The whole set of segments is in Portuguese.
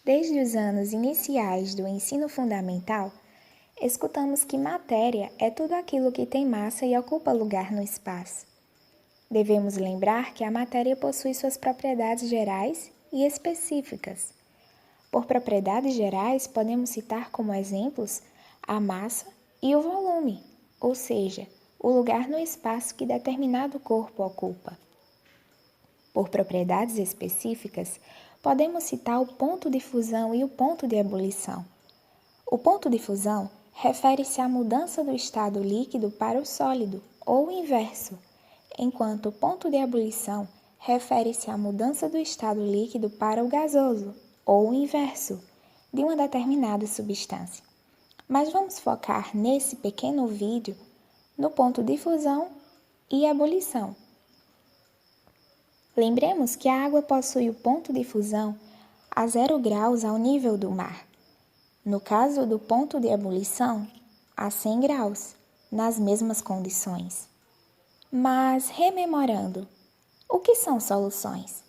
Desde os anos iniciais do ensino fundamental, escutamos que matéria é tudo aquilo que tem massa e ocupa lugar no espaço. Devemos lembrar que a matéria possui suas propriedades gerais e específicas. Por propriedades gerais, podemos citar como exemplos a massa e o volume, ou seja, o lugar no espaço que determinado corpo ocupa. Por propriedades específicas, podemos citar o ponto de fusão e o ponto de ebulição. O ponto de fusão refere-se à mudança do estado líquido para o sólido, ou o inverso, enquanto o ponto de ebulição refere-se à mudança do estado líquido para o gasoso, ou o inverso, de uma determinada substância. Mas vamos focar nesse pequeno vídeo no ponto de fusão e ebulição. Lembremos que a água possui o ponto de fusão a 0 graus ao nível do mar. No caso do ponto de ebulição, a 100 graus, nas mesmas condições. Mas, rememorando, o que são soluções?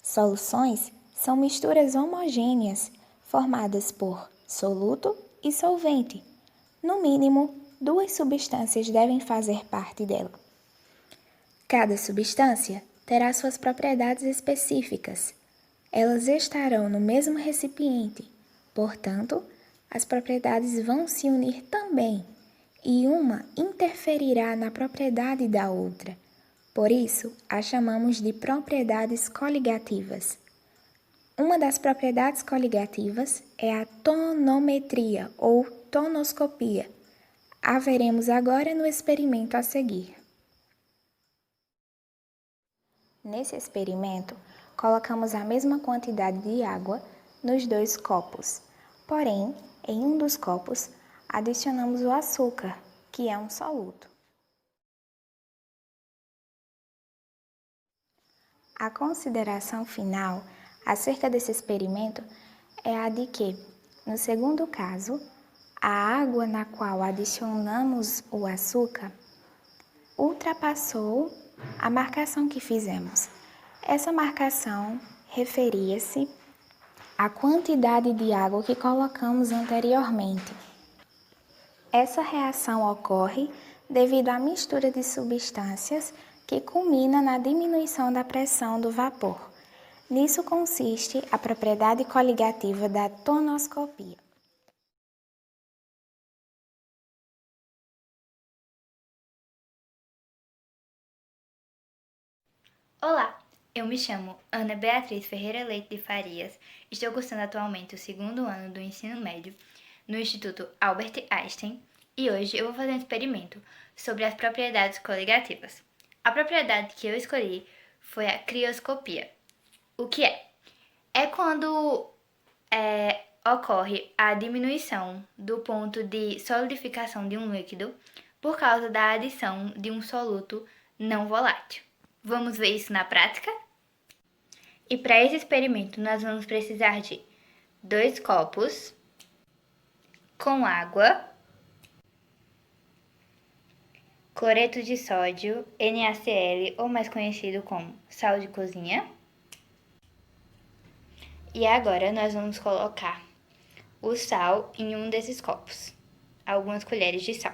Soluções são misturas homogêneas formadas por soluto e solvente. No mínimo, 2 substâncias devem fazer parte dela. Cada substância terá suas propriedades específicas. Elas estarão no mesmo recipiente, portanto, as propriedades vão se unir também, e uma interferirá na propriedade da outra. Por isso, a chamamos de propriedades coligativas. Uma das propriedades coligativas é a tonometria ou tonoscopia. A veremos agora no experimento a seguir. Nesse experimento, colocamos a mesma quantidade de água nos 2 copos. Porém, em um dos copos, adicionamos o açúcar, que é um soluto. A consideração final acerca desse experimento é a de que, no segundo caso, a água na qual adicionamos o açúcar ultrapassou a marcação que fizemos. Essa marcação referia-se à quantidade de água que colocamos anteriormente. Essa reação ocorre devido à mistura de substâncias que culmina na diminuição da pressão do vapor. Nisso consiste a propriedade coligativa da tonoscopia. Olá, eu me chamo Ana Beatriz Ferreira Leite de Farias, estou cursando atualmente o 2º ano do ensino médio no Instituto Albert Einstein e hoje eu vou fazer um experimento sobre as propriedades coligativas. A propriedade que eu escolhi foi a crioscopia. O que é? É quando ocorre a diminuição do ponto de solidificação de um líquido por causa da adição de um soluto não volátil. Vamos ver isso na prática? E para esse experimento, nós vamos precisar de 2 copos com água, cloreto de sódio, NaCl, ou mais conhecido como sal de cozinha. E agora nós vamos colocar o sal em um desses copos, algumas colheres de sal.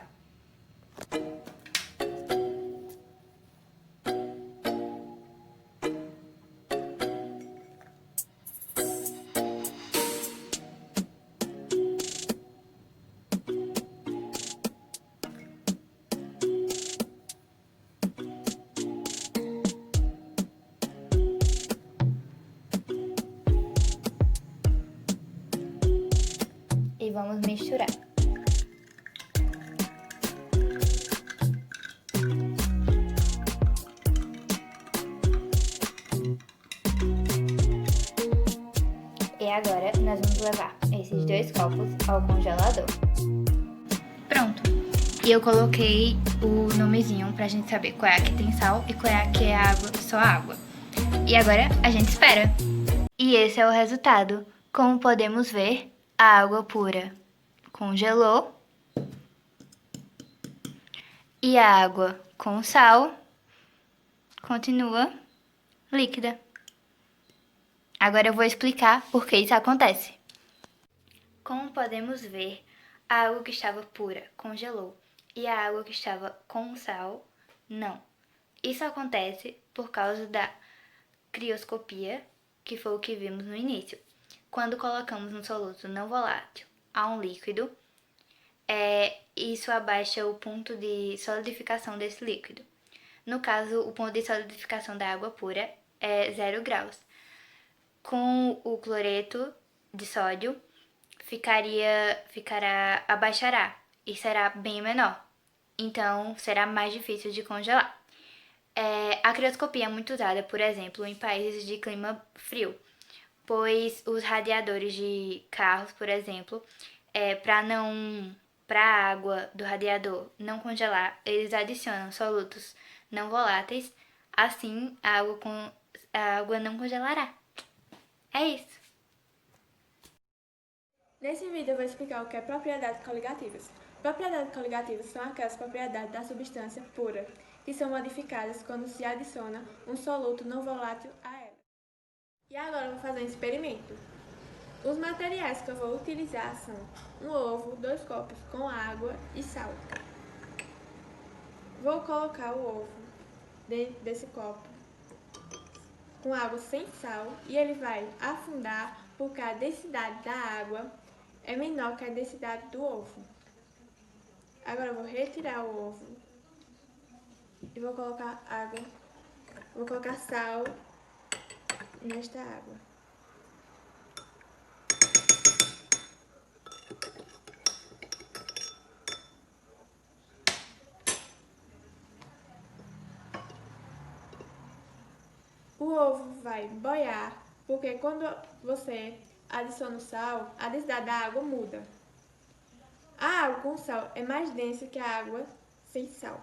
E vamos misturar. E agora nós vamos levar esses 2 copos ao congelador. Pronto! E eu coloquei o nomezinho pra gente saber qual é a que tem sal e qual é a que é água, só água. E agora a gente espera. E esse é o resultado. Como podemos ver, a água pura congelou e a água com sal continua líquida. Agora eu vou explicar por que isso acontece. Como podemos ver, a água que estava pura congelou e a água que estava com sal não. Isso acontece por causa da crioscopia, que foi o que vimos no início. Quando colocamos um soluto não volátil a um líquido, isso abaixa o ponto de solidificação desse líquido. No caso, o ponto de solidificação da água pura é 0 graus. Com o cloreto de sódio, abaixará e será bem menor. Então, será mais difícil de congelar. A crioscopia é muito usada, por exemplo, em países de clima frio, pois os radiadores de carros, por exemplo, para a água do radiador não congelar, eles adicionam solutos não voláteis, assim a água não congelará. É isso. Nesse vídeo eu vou explicar o que é propriedades coligativas. Propriedades coligativas são aquelas propriedades da substância pura, que são modificadas quando se adiciona um soluto não volátil a ela. E agora eu vou fazer um experimento. Os materiais que eu vou utilizar são um ovo, 2 copos com água e sal. Vou colocar o ovo dentro desse copo com água sem sal e ele vai afundar porque a densidade da água é menor que a densidade do ovo. Agora eu vou retirar o ovo e vou colocar água, vou colocar sal nesta água. O ovo vai boiar, porque quando você adiciona o sal, a densidade da água muda. A água com sal é mais densa que a água sem sal.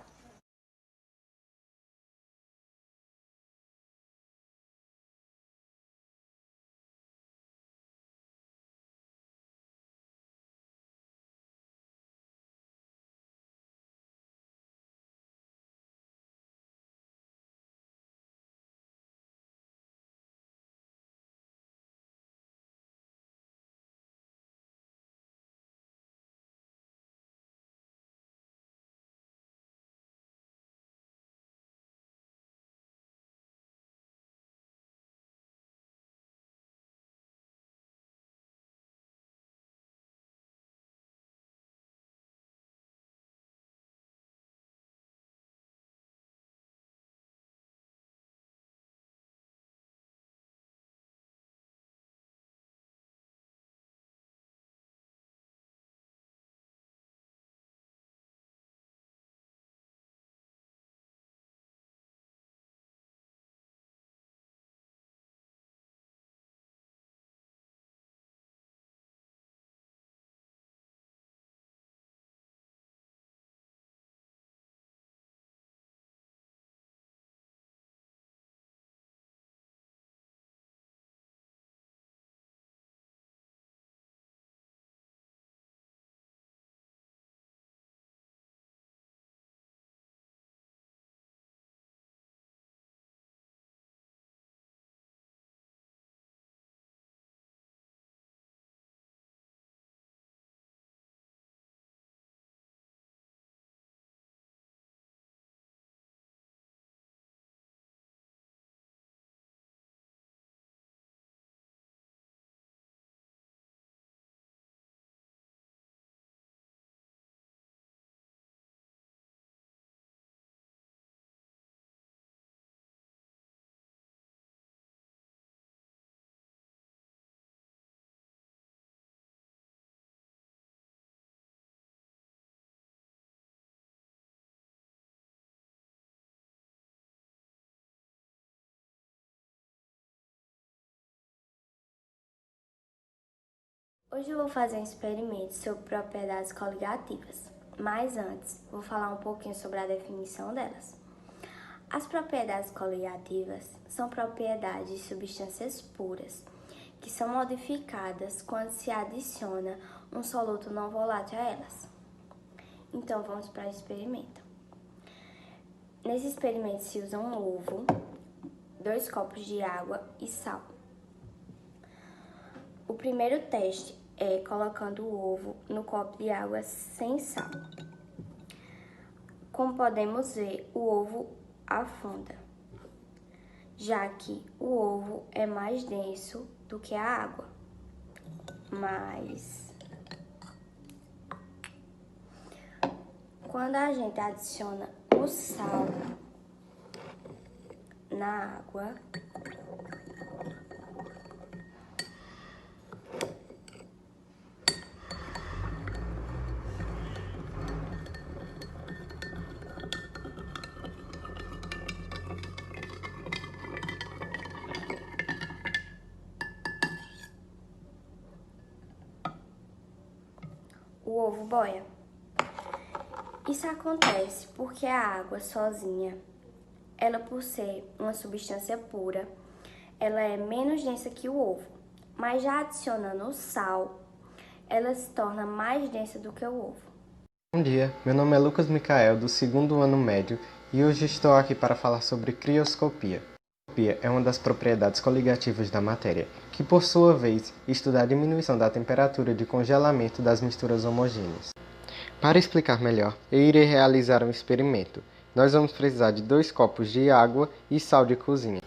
Hoje eu vou fazer um experimento sobre propriedades coligativas, mas antes vou falar um pouquinho sobre a definição delas. As propriedades coligativas são propriedades de substâncias puras, que são modificadas quando se adiciona um soluto não volátil a elas. Então vamos para o experimento. Nesse experimento se usa um ovo, 2 copos de água e sal. O primeiro teste é colocando o ovo no copo de água sem sal. Como podemos ver, o ovo afunda, já que o ovo é mais denso do que a água. Mas quando a gente adiciona o sal na água, o ovo boia. Isso acontece porque a água sozinha, ela por ser uma substância pura, ela é menos densa que o ovo. Mas já adicionando o sal, ela se torna mais densa do que o ovo. Bom dia, meu nome é Lucas Micael, do 2º ano médio, e hoje estou aqui para falar sobre crioscopia. A crioscopia é uma das propriedades coligativas da matéria, que por sua vez estuda a diminuição da temperatura de congelamento das misturas homogêneas. Para explicar melhor, eu irei realizar um experimento. Nós vamos precisar de 2 copos de água e sal de cozinha.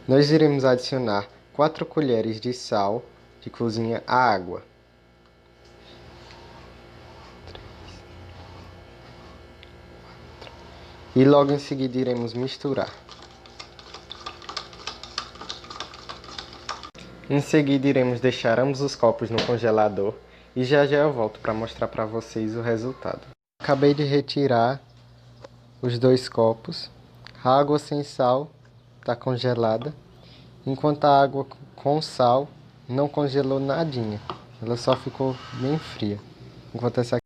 Nós iremos adicionar 4 colheres de sal de cozinha à água. E logo em seguida iremos misturar. Em seguida iremos deixar ambos os copos no congelador e já eu volto para mostrar para vocês o resultado. Acabei de retirar os 2 copos. A água sem sal está congelada, enquanto a água com sal não congelou nadinha. Ela só ficou bem fria. Enquanto essa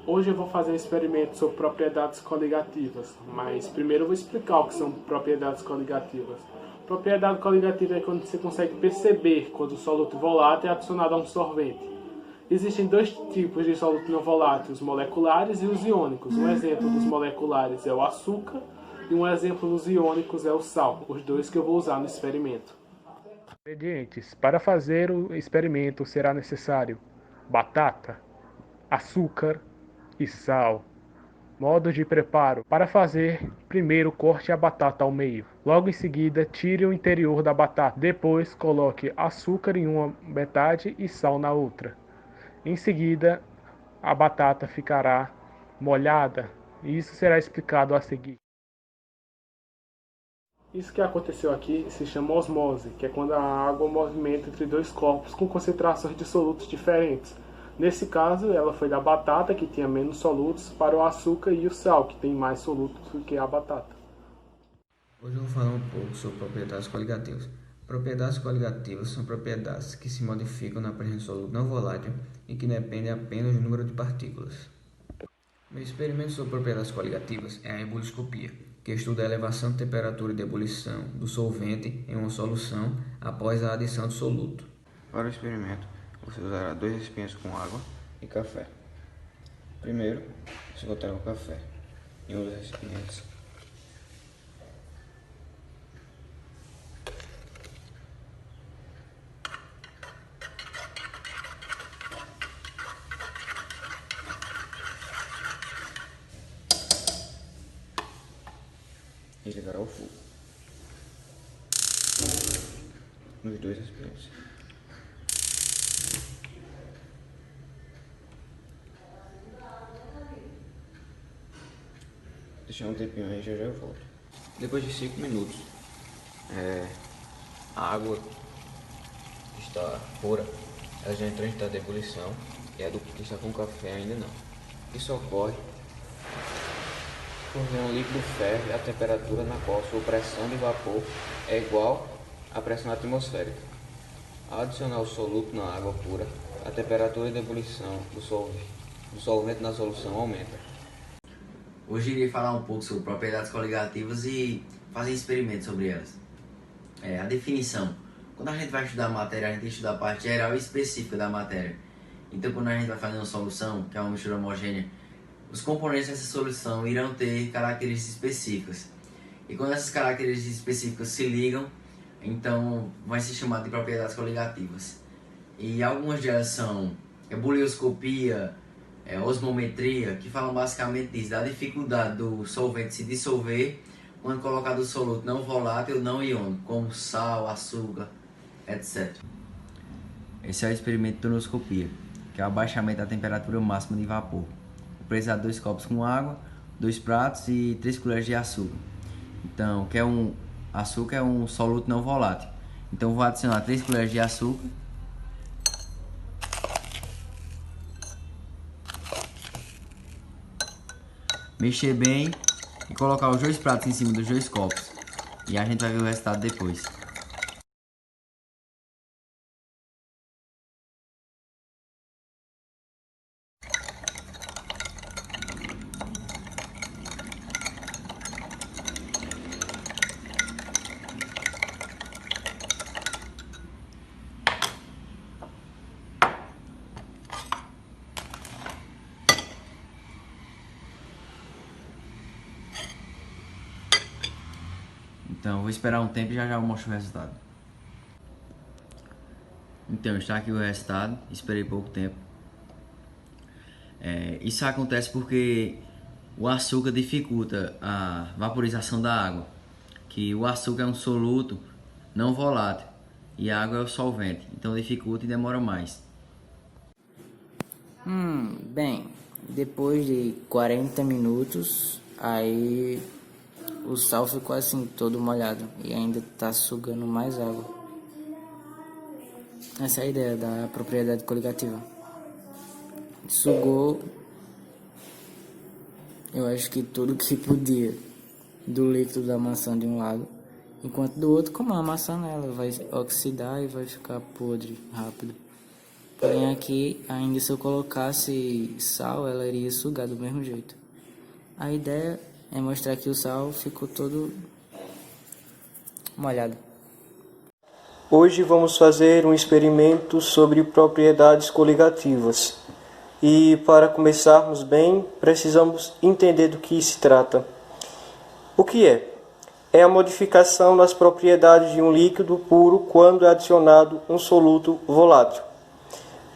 Hoje eu vou fazer um experimento sobre propriedades coligativas, mas primeiro eu vou explicar o que são propriedades coligativas. Propriedade coligativa é quando você consegue perceber quando o soluto volátil é adicionado a um sorvente. Existem 2 tipos de soluto não volátil, os moleculares e os iônicos. Um exemplo dos moleculares é o açúcar e um exemplo dos iônicos é o sal, os 2 que eu vou usar no experimento. Ingredientes. Para fazer o experimento será necessário batata, açúcar e sal. Modo de preparo. Para fazer, primeiro corte a batata ao meio. Logo em seguida, tire o interior da batata. Depois, coloque açúcar em uma metade e sal na outra. Em seguida, a batata ficará molhada. E isso será explicado a seguir. Isso que aconteceu aqui se chama osmose, que é quando a água movimenta entre 2 corpos com concentrações de solutos diferentes. Nesse caso, ela foi da batata, que tinha menos solutos, para o açúcar e o sal, que tem mais solutos do que a batata. Hoje eu vou falar um pouco sobre propriedades coligativas. Propriedades coligativas são propriedades que se modificam na presença de soluto não volátil e que dependem apenas do número de partículas. Meu experimento sobre propriedades coligativas é a ebuliscopia, que estuda a elevação de temperatura de ebulição do solvente em uma solução após a adição de soluto. Para o experimento, você usará 2 recipientes com água e café. Primeiro, você colocará o café em um dos recipientes. E ligará o fogo nos 2 recipientes. Deixar um tempinho aí, já eu volto. Depois de 5 minutos, a água está pura, ela já entrou em estado de ebulição, e a do que está com café ainda não. Isso ocorre porque um líquido ferve a temperatura na qual sua pressão de vapor é igual à pressão atmosférica. Ao adicionar o soluto na água pura, a temperatura de ebulição do solvente na solução aumenta. Hoje irei falar um pouco sobre propriedades coligativas e fazer experimentos sobre elas. A definição. Quando a gente vai estudar a matéria, a gente estuda a parte geral e específica da matéria. Então, quando a gente vai fazer uma solução, que é uma mistura homogênea, os componentes dessa solução irão ter características específicas. E quando essas características específicas se ligam, então vai ser chamado de propriedades coligativas. E algumas delas são bulioscopia, osmometria, que falam basicamente disso, da dificuldade do solvente se dissolver quando colocado soluto não volátil, não iônico, como sal, açúcar, etc. Esse é o experimento de tonoscopia, que é o abaixamento da temperatura máxima de vapor. Vou precisar de 2 copos com água, 2 pratos e 3 colheres de açúcar. Então, açúcar é um soluto não volátil. Então, vou adicionar 3 colheres de açúcar. Mexer bem e colocar os 2 pratos em cima dos 2 copos. E a gente vai ver o resultado depois. Então, vou esperar um tempo e já eu mostro o resultado. Então, está aqui o resultado. Esperei pouco tempo. Isso acontece porque o açúcar dificulta a vaporização da água. Que o açúcar é um soluto não volátil e a água é o solvente. Então, dificulta e demora mais. Bem, depois de 40 minutos, aí o sal ficou assim, todo molhado e ainda tá sugando mais água. Essa é a ideia da propriedade coligativa. Sugou, eu acho que tudo que podia do líquido da maçã de um lado, enquanto do outro, como a maçã ela vai oxidar e vai ficar podre rápido. Porém aqui, ainda se eu colocasse sal, ela iria sugar do mesmo jeito. A ideia é mostrar que o sal ficou todo molhado. Hoje vamos fazer um experimento sobre propriedades coligativas. E para começarmos bem, precisamos entender do que se trata. O que é? É a modificação das propriedades de um líquido puro quando é adicionado um soluto volátil.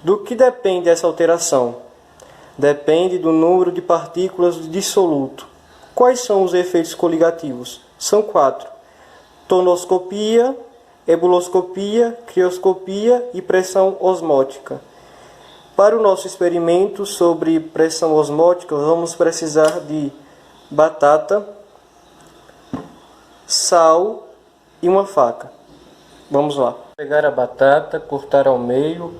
Do que depende essa alteração? Depende do número de partículas de dissoluto. Quais são os efeitos coligativos? São 4. Tonoscopia, ebuloscopia, crioscopia e pressão osmótica. Para o nosso experimento sobre pressão osmótica, vamos precisar de batata, sal e uma faca. Vamos lá. Pegar a batata, cortar ao meio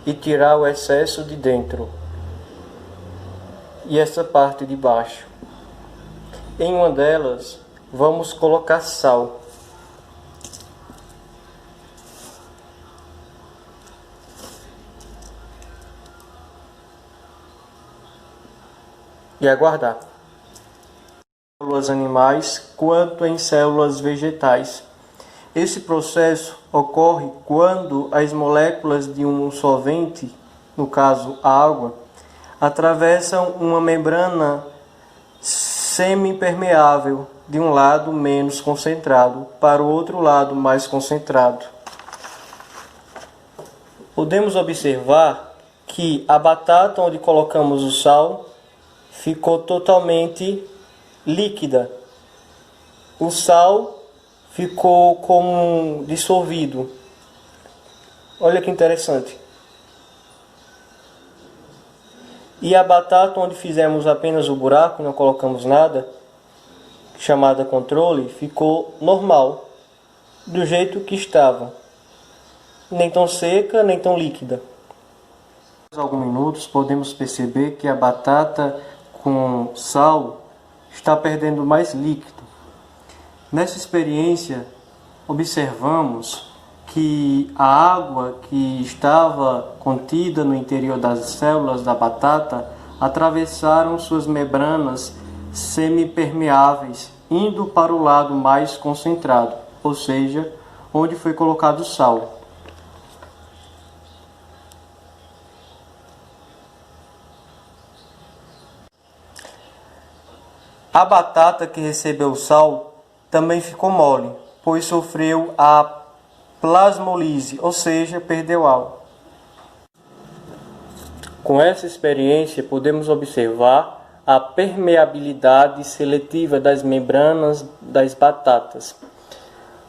e tirar o excesso de dentro. E essa parte de baixo. Em uma delas, vamos colocar sal. E aguardar. Em células animais quanto em células vegetais. Esse processo ocorre quando as moléculas de um solvente, no caso a água, atravessam uma membrana semi-impermeável de um lado menos concentrado para o outro lado mais concentrado. Podemos observar que a batata onde colocamos o sal ficou totalmente líquida. O sal ficou como dissolvido. Olha que interessante. E a batata onde fizemos apenas o buraco, não colocamos nada, chamada controle, ficou normal, do jeito que estava. Nem tão seca, nem tão líquida. Após alguns minutos podemos perceber que a batata com sal está perdendo mais líquido. Nessa experiência, observamos que a água que estava contida no interior das células da batata atravessaram suas membranas semipermeáveis, indo para o lado mais concentrado, ou seja, onde foi colocado o sal. A batata que recebeu o sal também ficou mole, pois sofreu a plasmolise, ou seja, perdeu água. Com essa experiência, podemos observar a permeabilidade seletiva das membranas das batatas,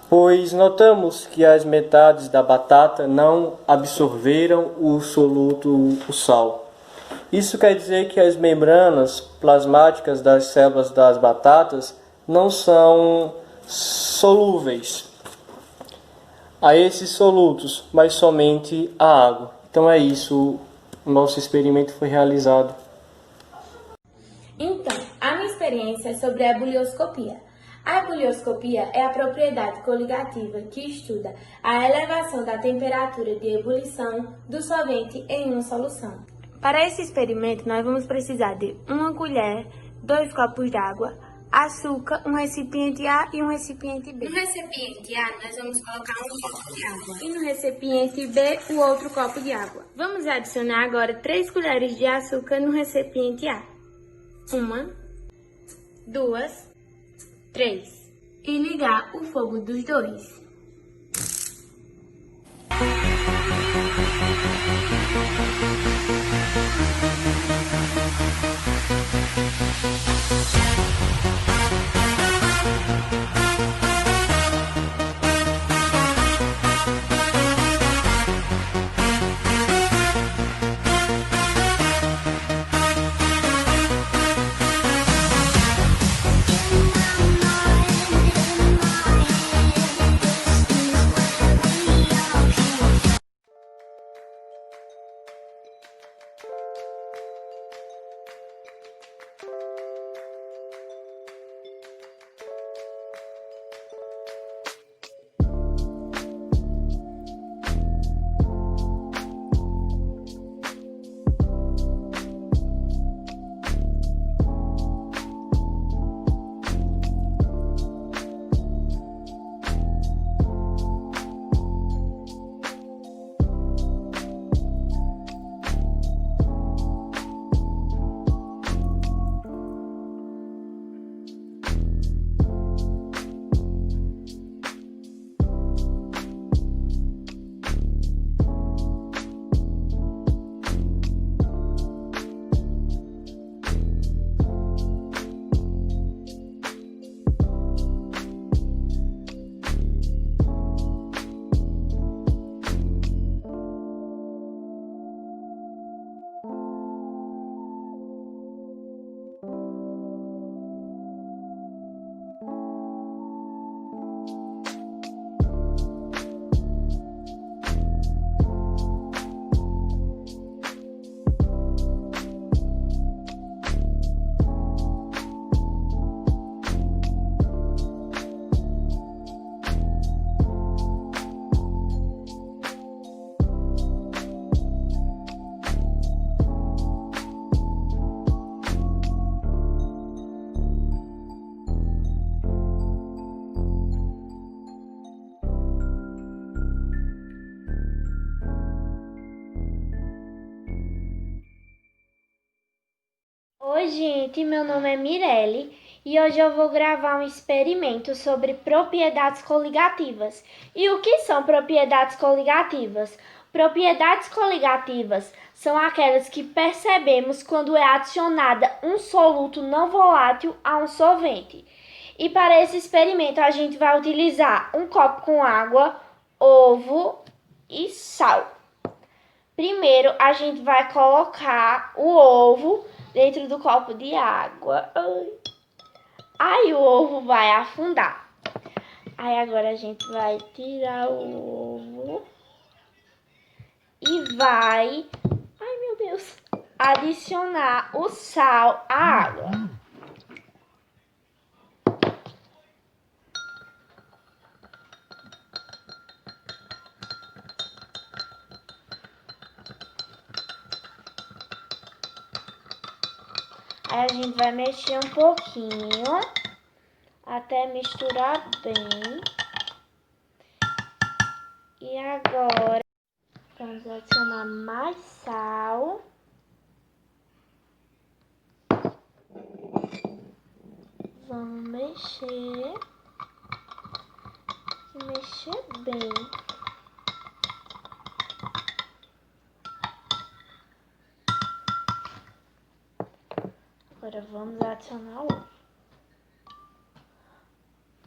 pois notamos que as metades da batata não absorveram o soluto, o sal. Isso quer dizer que as membranas plasmáticas das células das batatas não são solúveis a esses solutos, mas somente a água. Então é isso, o nosso experimento foi realizado. Então, a minha experiência é sobre a ebullioscopia. A ebullioscopia é a propriedade coligativa que estuda a elevação da temperatura de ebulição do solvente em uma solução. Para esse experimento, nós vamos precisar de uma colher, 2 copos d'água, açúcar, um recipiente A e um recipiente B. No recipiente A, nós vamos colocar um copo de água. E no recipiente B, o outro copo de água. Vamos adicionar agora 3 colheres de açúcar no recipiente A. 1, 2, 3. E ligar o fogo dos dois. Oi, gente, meu nome é Mirelle e hoje eu vou gravar um experimento sobre propriedades coligativas. E o que são propriedades coligativas? Propriedades coligativas são aquelas que percebemos quando é adicionada um soluto não volátil a um solvente. E para esse experimento a gente vai utilizar um copo com água, ovo e sal. Primeiro a gente vai colocar o ovo dentro do copo de água. Aí o ovo vai afundar. Aí agora a gente vai tirar o ovo e vai, ai meu Deus, adicionar o sal à água. Aí a gente vai mexer um pouquinho até misturar bem. E agora vamos adicionar mais sal. Vamos mexer e mexer bem. Agora vamos adicionar o ovo.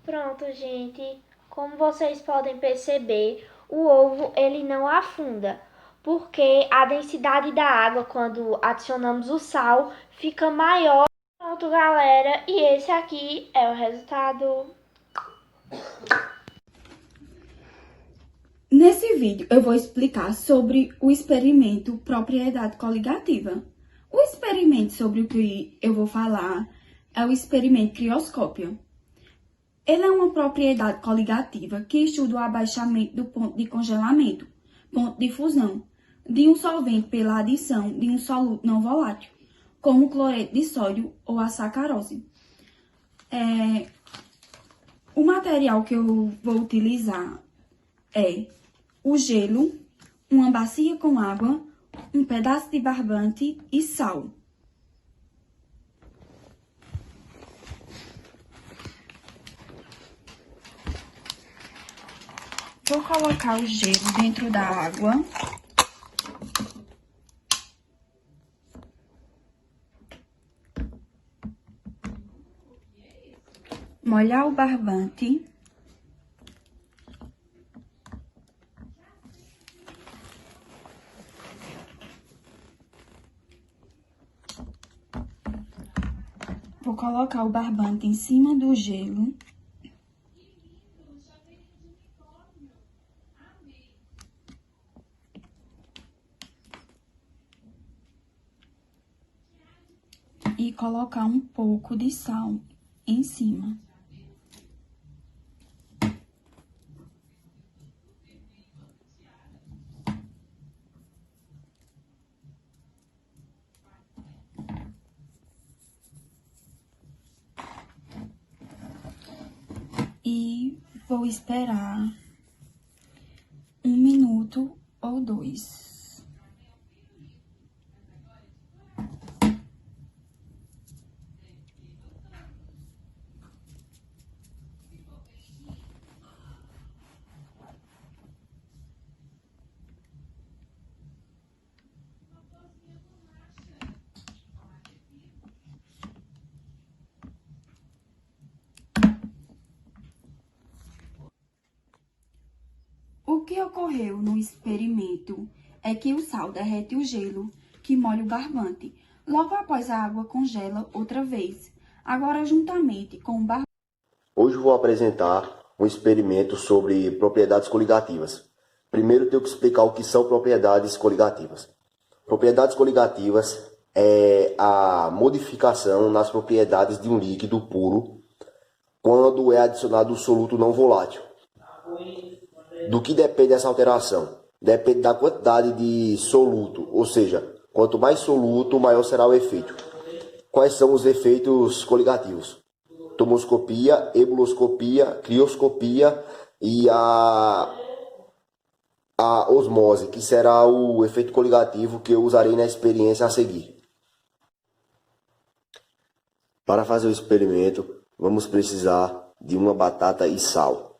Pronto, gente. Como vocês podem perceber, o ovo ele não afunda, porque a densidade da água quando adicionamos o sal fica maior. Pronto, galera, e esse aqui é o resultado. Nesse vídeo eu vou explicar sobre o experimento propriedade coligativa. O experimento sobre o que eu vou falar é o experimento crioscópio. Ele é uma propriedade coligativa que estuda o abaixamento do ponto de congelamento, ponto de fusão, de um solvente pela adição de um soluto não volátil, como o cloreto de sódio ou a sacarose. O material que eu vou utilizar é o gelo, uma bacia com água, um pedaço de barbante e sal. Vou colocar o gelo dentro da água. Molhar o barbante. Vou colocar o barbante em cima do gelo. E colocar um pouco de sal em cima. E vou esperar 1 minuto ou 2. O que ocorreu no experimento é que o sal derrete o gelo, que molha o barbante. Logo após a água congela outra vez, agora juntamente com o barbante. Hoje vou apresentar um experimento sobre propriedades coligativas. Primeiro tenho que explicar o que são propriedades coligativas. Propriedades coligativas é a modificação nas propriedades de um líquido puro quando é adicionado um soluto não volátil. Do que depende essa alteração? Depende da quantidade de soluto, ou seja, quanto mais soluto, maior será o efeito. Quais são os efeitos coligativos? Tomoscopia, ebuloscopia, crioscopia e a osmose, que será o efeito coligativo que eu usarei na experiência a seguir. Para fazer o experimento, vamos precisar de uma batata e sal.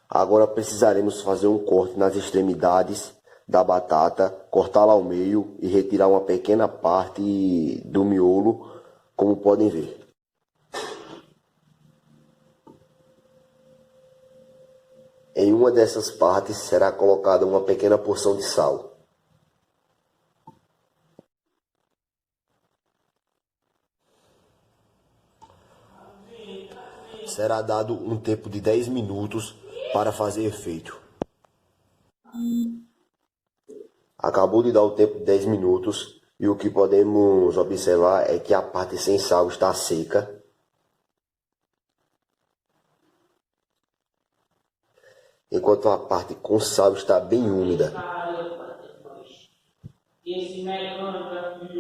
Agora precisaremos fazer um corte nas extremidades da batata, cortá-la ao meio e retirar uma pequena parte do miolo, como podem ver. Em uma dessas partes será colocada uma pequena porção de sal. Será dado um tempo de 10 minutos para fazer efeito. Acabou de dar o tempo de 10 minutos e o que podemos observar é que a parte sem sal está seca. Enquanto a parte com sal está bem úmida.